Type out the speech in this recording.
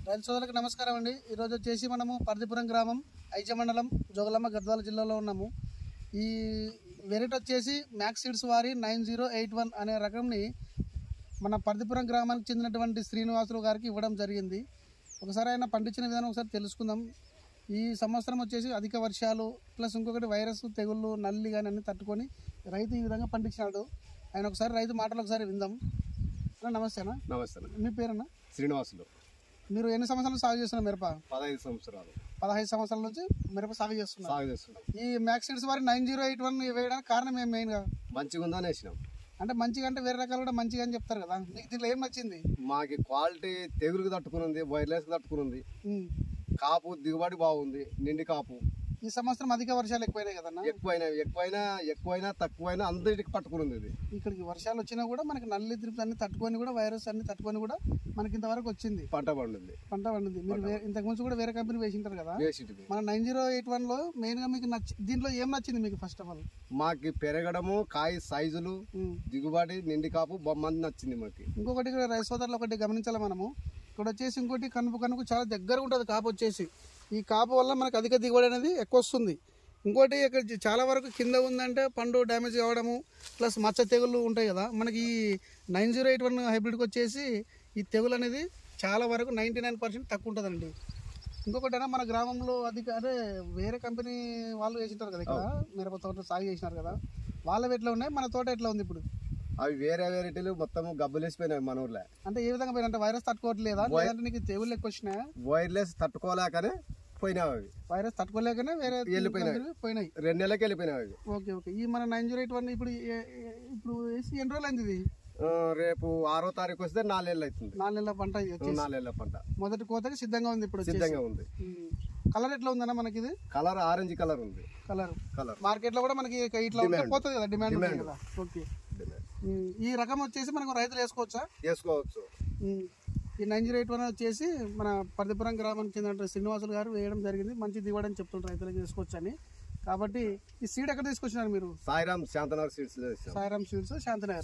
రైతు సోదరులకు నమస్కారం అండి. ఈరోజు వచ్చేసి మనము పర్దిపురం గ్రామం ఐజ మండలం జోగులాంబ గద్వాల జిల్లాలో ఉన్నాము. ఈ వెరైటీ వచ్చేసి మ్యాక్స్ సీడ్స్ వారి 9081 అనే రకంని మన పర్దిపురం గ్రామానికి చెందినటువంటి శ్రీనివాసులు గారికి ఇవ్వడం జరిగింది. ఒకసారి ఆయన పండించిన విధానం ఒకసారి తెలుసుకుందాం. ఈ సంవత్సరం వచ్చేసి అధిక వర్షాలు ప్లస్ ఇంకొకటి వైరస్ తెగుళ్ళు నల్లి కానీ అన్ని తట్టుకొని రైతు ఈ విధంగా పండించినాడు. ఆయన ఒకసారి రైతు మాటలు ఒకసారి విందాం. నమస్తే అన్న. నమస్తే. మీ పేరన్నా? శ్రీనివాసులు. మీరు ఎన్ని సంవత్సరాలు సాగు చేస్తున్నారు మిరప? 15 సంవత్సరాలు. 15 సంవత్సరాల నుంచి మిరప సాగు చేస్తున్నారు. ఈ మ్యాక్స్ సీడ్స్ వారి 9081 వేయడానికి కారణం ఏం మెయిన్గా? మంచిగా ఉందని వేసినాం. అంటే మంచిగా అంటే వేరే రకాలు కూడా మంచిగా అని చెప్తారు కదా, మీకు దీంట్లో ఏం నచ్చింది? మాకు క్వాలిటీ తెగులుకి తట్టుకుని వైర్లెస్ తట్టుకుని కాపు దిగుబడి బాగుంది, నిండి కాపు. ఈ సంవత్సరం అధిక వర్షాలు ఎక్కువైనాయి కదన్నా? ఎక్కువైనా తక్కువైనా అందరికి పట్టుకుని ఇది. ఇక్కడికి వర్షాలు వచ్చినా కూడా మనకి నల్లి తిరుపతి అన్ని తట్టుకొని కూడా వైరస్ అన్ని తట్టుకొని కూడా మనకి ఇంతవరకు వచ్చింది, పంట పండుంది. మీరు ఇంతకు ముందు కూడా వేరే కంపెనీ వేసింటారు కదా. మన 9081లో మెయిన్ గా మీకు దీంట్లో ఏం నచ్చింది మీకు? ఫస్ట్ ఆఫ్ ఆల్ మాకు పెరగడము, కాయ సైజులు, దిగుబడి, నిండి కాపు బొమ్మంది నచ్చింది మాకు. ఇంకొకటి రైతు సోదరులు ఒకటి గమనించాలి మనము, ఇక్కడ వచ్చేసి ఇంకోటి కనుపు చాలా దగ్గర ఉంటుంది కాపు వచ్చేసి. ఈ కాపు వల్ల మనకు అధిక దిగుబడి అనేది ఎక్కువ వస్తుంది. ఇంకోటి ఇక్కడ చాలా వరకు కింద ఉందంటే పండు డ్యామేజ్ కావడము ప్లస్ మచ్చ తెగుళ్ళు ఉంటాయి కదా. మనకి ఈ 9081 హైబ్రిడ్కి వచ్చేసి ఈ తెగులు అనేది చాలా వరకు 99% తక్కువ ఉంటుందండి. ఇంకొకటి మన గ్రామంలో అదే వేరే కంపెనీ వాళ్ళు వేసింటారు కదా, ఇక్కడ మిరప తోట సాగు చేసినారు కదా, వాళ్ళవి ఎట్లా ఉన్నాయి, మన తోట ఎట్లా ఉంది ఇప్పుడు? అవి వేరే వెరైటీలు మొత్తం గబ్బులేసిపోయినాయి మన ఊర్లో. అంటే ఏ విధంగా పోయినా? వైరస్ తట్టుకోవట్లేదా, లేదంటే నీకు తెగుళ్ళు ఎక్కువ వచ్చినాయా? వైర్లెస్ తట్టుకోలేకనే పోయినావు. అవి వైరస్ తట్టుకోలేకనే వేరే పోయినాయి. 2 నెలలకి వెళ్ళిపోయినాయి అవి. ఓకే. ఈ మన 9081 ఇప్పుడు వేసి ఎన్ని రోజులు అయింది ఇది? రేపు 6వ తారీఖు వస్తే 4 నెలలు అవుతుంది. 4 నెలల పంట. 4 నెలల పంట మొదటి కోతకి సిద్ధంగా ఉంది. ఇప్పుడు సిద్ధంగా ఉంది. కలర్ ఎట్లా ఉందన్న మనకి? ఇది కలర్ ఆరెంజ్ కలర్ ఉంది. కలర్ మార్కెట్ లో కూడా మనకి ఇట్లా పోతుంది కదా, డిమాండ్ కదా. ఓకే. ఈ రకం వచ్చేసి మనకు రైతులు వేసుకోవచ్చు. ఈ 9081 వచ్చేసి మన పర్దిపురం గ్రామానికి చెందిన శ్రీనివాసులు గారు వేయడం జరిగింది. మంచి దిగుబడి అని చెప్తుంటారు, రైతులకు వేసుకోవచ్చు అని. కాబట్టి ఈ సీడ్ ఎక్కడ తీసుకొచ్చినారు మీరు? సాయిరామ్ శాంతనగర్ సీడ్స్. శాంతనగర్.